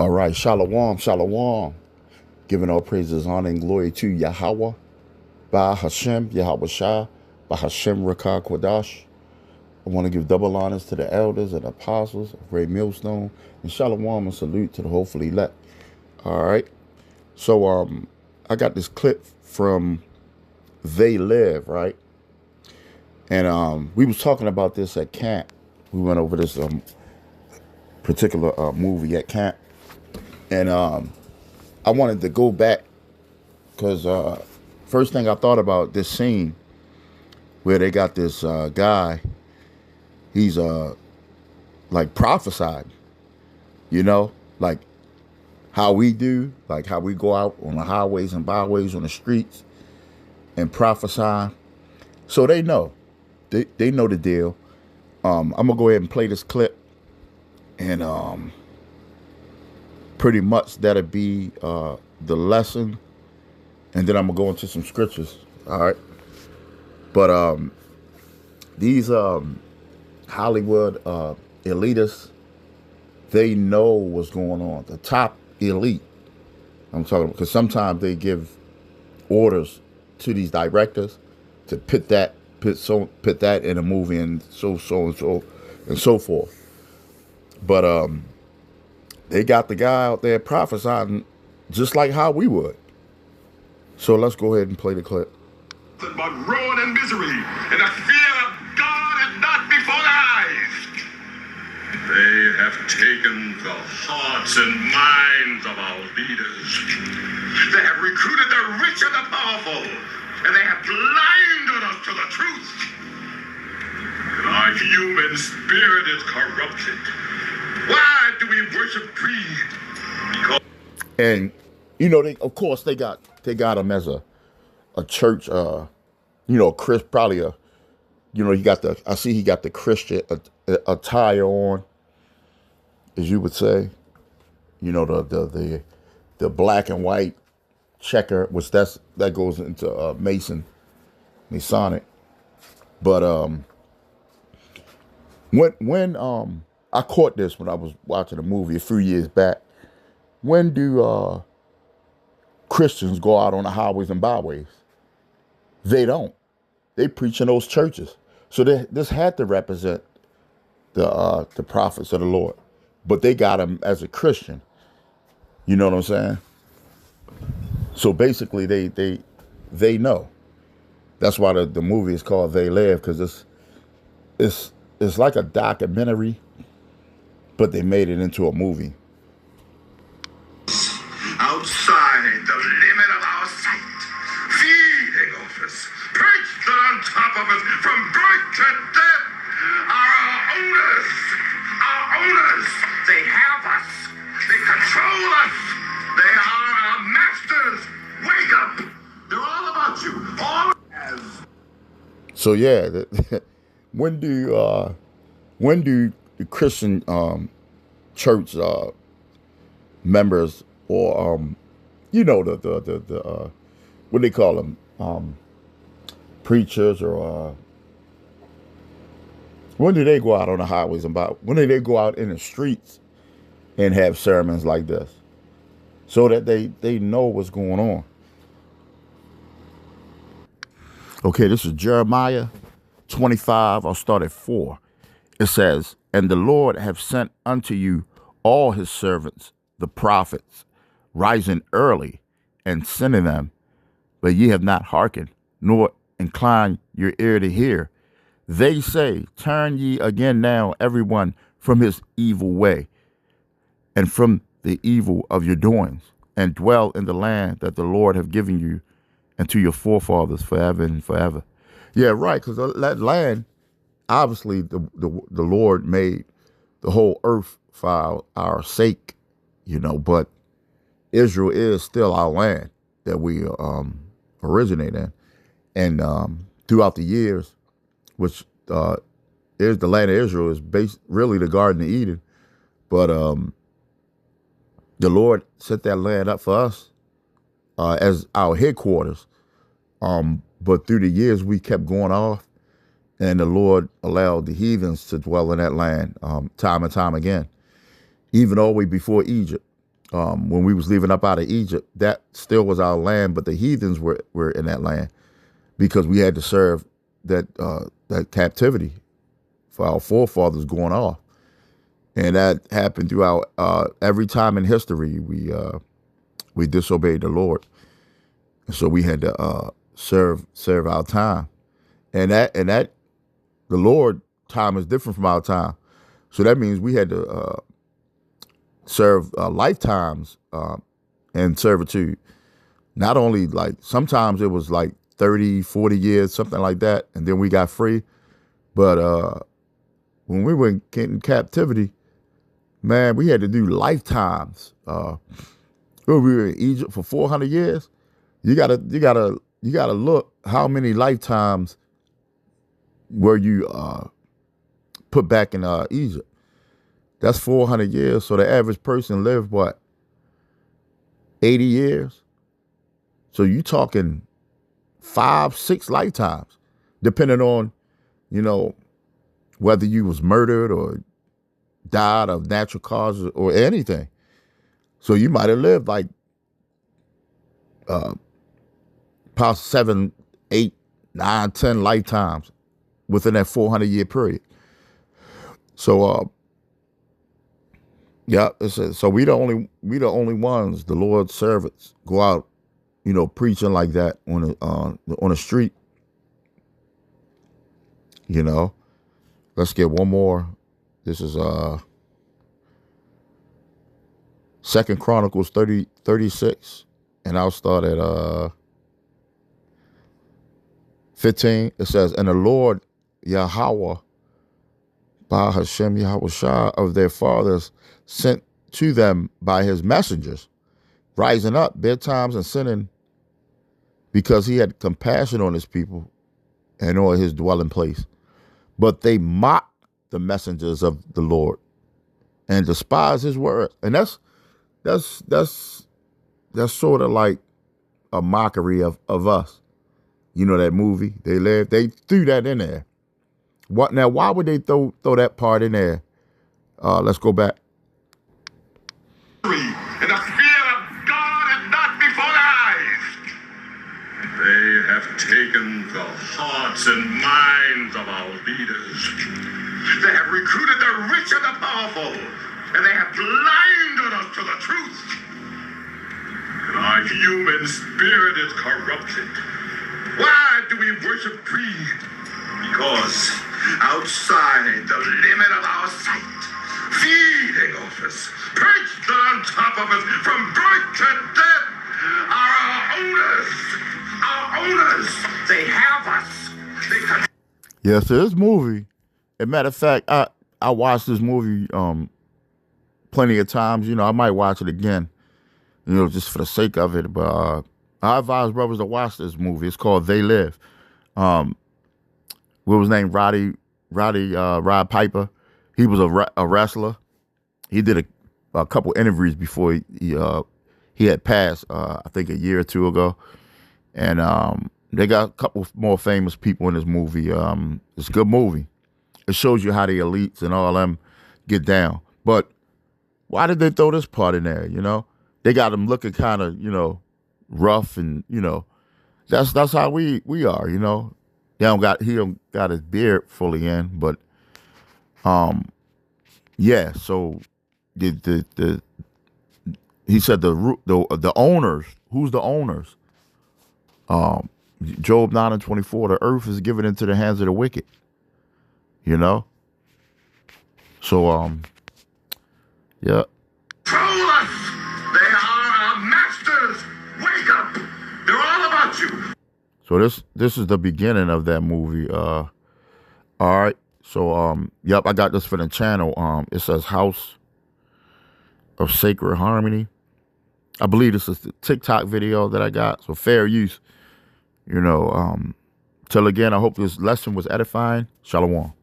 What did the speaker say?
All right, shalom, shalom. Giving all praises, honor, and glory to Yahweh, Ba Hashem, Yahweh Shah, Ba Hashem Rakah Kwadash. I want to give double honors to the elders and apostles of Great Millstone, and shalom and salute to the hopefully elect. All right, so I got this clip from They Live, right? And we was talking about this at camp. We went over this particular movie at camp. And I wanted to go back because first thing I thought about this scene where they got this guy, he's like prophesied, like how we do, like how we go out on the highways and byways on the streets and prophesy. So they know. They know the deal. I'm going to go ahead and play this clip. And pretty much that'll be the lesson. And then I'm going to go into some scriptures. All right. But these Hollywood elitists, they know what's going on. The top elite. I'm talking about, because sometimes they give orders to these directors to put that in a movie and so and so forth. But they got the guy out there prophesying just like how we would. So let's go ahead and play the clip. But ruin and misery, and the fear of God is not before their eyes. They have taken the hearts and minds of our leaders. They have recruited the rich and the powerful, and they have blinded us to the truth. And our human spirit is corrupted. Why do we worship greed? Because and of course they got him as a church, Chris, probably he got the Christian attire on, as you would say, the black and white checker, which that goes into Masonic. But when I caught this when I was watching a movie a few years back. When do Christians go out on the highways and byways? They don't. They preach in those churches. So this had to represent the prophets of the Lord. But they got him as a Christian. You know what I'm saying? So basically they know. That's why the movie is called They Live, because it's like a documentary, but they made it into a movie. outside the limit of our sight, feeding off us, perched on top of us from birth to death, are our owners. Our owners. They have us. They control us. They are our masters. Wake up. They're all about you. All as. So yeah, when do the Christian church members or the what they call them, preachers, or when do they go out on the highways and when do they go out in the streets and have sermons like this, so that they know what's going on? Okay, this is Jeremiah 25. I'll start at 4. It says, "And the Lord have sent unto you all his servants, the prophets, rising early and sending them, but ye have not hearkened, nor inclined your ear to hear. They say, turn ye again now, everyone from his evil way, and from the evil of your doings, and dwell in the land that the Lord have given you and to your forefathers forever and forever." Yeah, right, because that land, obviously the Lord made the whole earth for our sake, but Israel is still our land that we originate in. And throughout the years, which is the land of Israel, is really the Garden of Eden. But the Lord set that land up for us as our headquarters. But through the years, we kept going off, and the Lord allowed the heathens to dwell in that land time and time again, even all the way before Egypt. when we was leaving up out of Egypt, that still was our land, but the heathens were in that land because we had to serve that captivity for our forefathers going off. And that happened throughout every time in history we disobeyed the Lord. So we had to serve our time. And that the Lord time is different from our time. So that means we had to serve lifetimes in servitude. Not only like, sometimes it was like 30, 40 years, something like that, and then we got free. But when we were in captivity, man, we had to do lifetimes. When we were in Egypt for 400 years, you gotta look how many lifetimes were you put back in Egypt. That's 400 years. So the average person lived, what, 80 years? So you talking 5, 6 lifetimes, depending on, whether you was murdered or died of natural causes or anything. So you might have lived like past 7, 8, 9, 10 lifetimes within that 400-year period. So yeah, so we the only ones, the Lord's servants, go out, preaching like that on the street. Let's get one more. This is 2 Chronicles 36, and I'll start at 15. It says, "And the Lord Yahweh, by Hashem Yahweh Shah of their fathers, sent to them by his messengers, rising up bedtimes and sinning, because he had compassion on his people and on his dwelling place. But they mocked the messengers of the Lord and despised his word." And that's sort of like a mockery of us. That movie, they threw that in there. Why would they throw that part in there? Let's go back. And the fear of God is not before their eyes. They have taken the hearts and minds of our leaders. They have recruited the rich and the powerful, and they have blinded us to the truth. And our human spirit is corrupted. Why do we worship greed? Because outside the limit of our sight, feeding off us, perched on top of us from birth to death, are our owners. Our owners. They have us. Yes, this movie. As a matter of fact, I watched this movie plenty of times. I might watch it again, just for the sake of it. But I advise brothers to watch this movie. It's called They Live. What was his name? Rod Piper. He was a wrestler. He did a couple interviews before he had passed, I think a year or two ago. And they got a couple more famous people in this movie. It's a good movie. It shows you how the elites and all them get down. But why did they throw this part in there? They got him looking kind of, rough, and that's how we are. He don't got his beard fully in, but yeah. So the he said the owners. Who's the owners? Job 9:24. The earth is given into the hands of the wicked. So yeah. Control us. They are our masters. Wake up. They're all about you. So this is the beginning of that movie. All right. So yep, I got this for the channel. It says House of Sacred Harmony. I believe this is the TikTok video that I got. So fair use. Till again, I hope this lesson was edifying. Shalom.